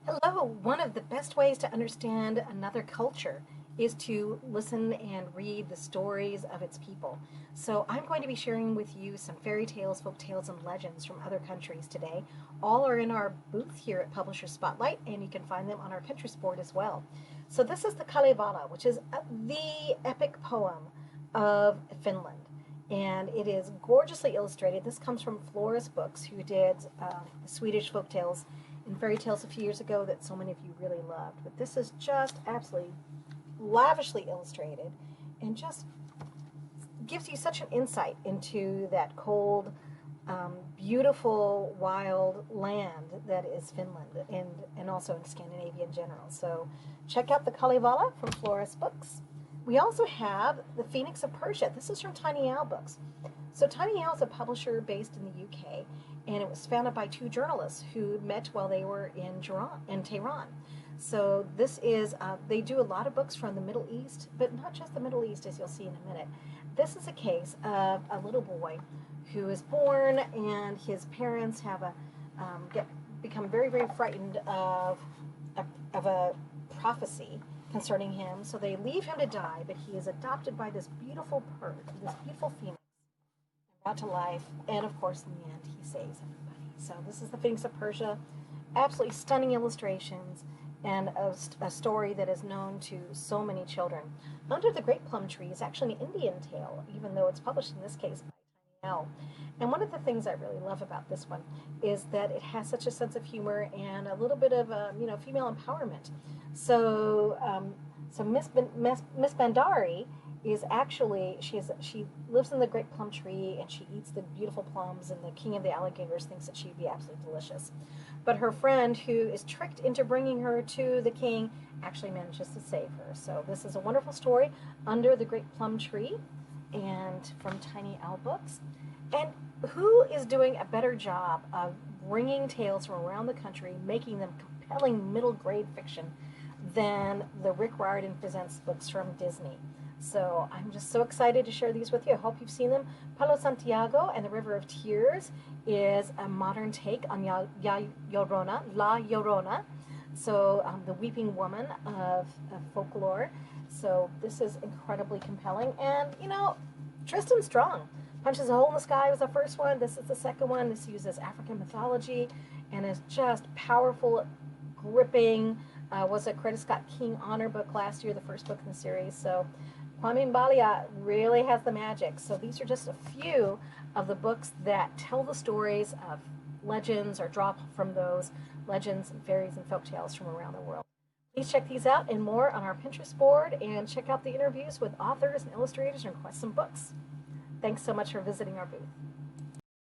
Hello. One of the best ways to understand another culture is to listen and read the stories of its people. So, I'm going to be sharing with you some fairy tales, folk tales, and legends from other countries today. All are in our booth here at Publisher Spotlight, and you can find them on our Pinterest board as well. So, this is the Kalibana, which is the epic poem of Finland. And it is gorgeously illustrated. This comes from Floris Books, who did the Swedish folk tales and fairy tales a few years ago that so many of you really loved. But this is just absolutely lavishly illustrated and just gives you such an insight into that cold, beautiful, wild land that is Finland and also in Scandinavia in general. So check out the Kalevala from Floris Books. We also have the Phoenix of Persia. This is from Tiny Owl Books. So Tiny Owl is a publisher based in the UK, and it was founded by two journalists who met while they were in Tehran. So this is, they do a lot of books from the Middle East, but not just the Middle East, as you'll see in a minute. This is a case of a little boy who is born, and his parents have become very, very frightened of a prophecy concerning him. So they leave him to die, but he is adopted by this beautiful phoenix, brought to life, and of course, in the end, he saves everybody. So this is the Phoenix of Persia. Absolutely stunning illustrations and a story that is known to so many children. Under the Great Plum Tree is actually an Indian tale, even though it's published in this case by Tiny Owl. And one of the things I really love about this one is that it has such a sense of humor and a little bit of female empowerment. So Miss Bandari is actually she lives in the Great Plum Tree, and she eats the beautiful plums, and the king of the alligators thinks that she'd be absolutely delicious. But her friend, who is tricked into bringing her to the king, actually manages to save her. So this is a wonderful story, Under the Great Plum Tree, and from Tiny Owl Books. And who is doing a better job of bringing tales from around the country, making them compelling middle grade fiction, than the Rick Riordan Presents books from Disney? So I'm just so excited to share these with you. I hope you've seen them. Paulo, Santiago and the River of Tears is a modern take on La Llorona, so the weeping woman of folklore. So this is incredibly compelling. And, Tristan Strong, Punches a Hole in the Sky was the first one. This is the second one. This uses African mythology and is just powerful, gripping. Was a Coretta Scott King Honor book last year, the first book in the series. So Kwame Mbalia really has the magic. So these are just a few of the books that tell the stories of legends or draw from those legends and fairies and folk tales from around the world. Please check these out and more on our Pinterest board, and check out the interviews with authors and illustrators and request some books. Thanks so much for visiting our booth.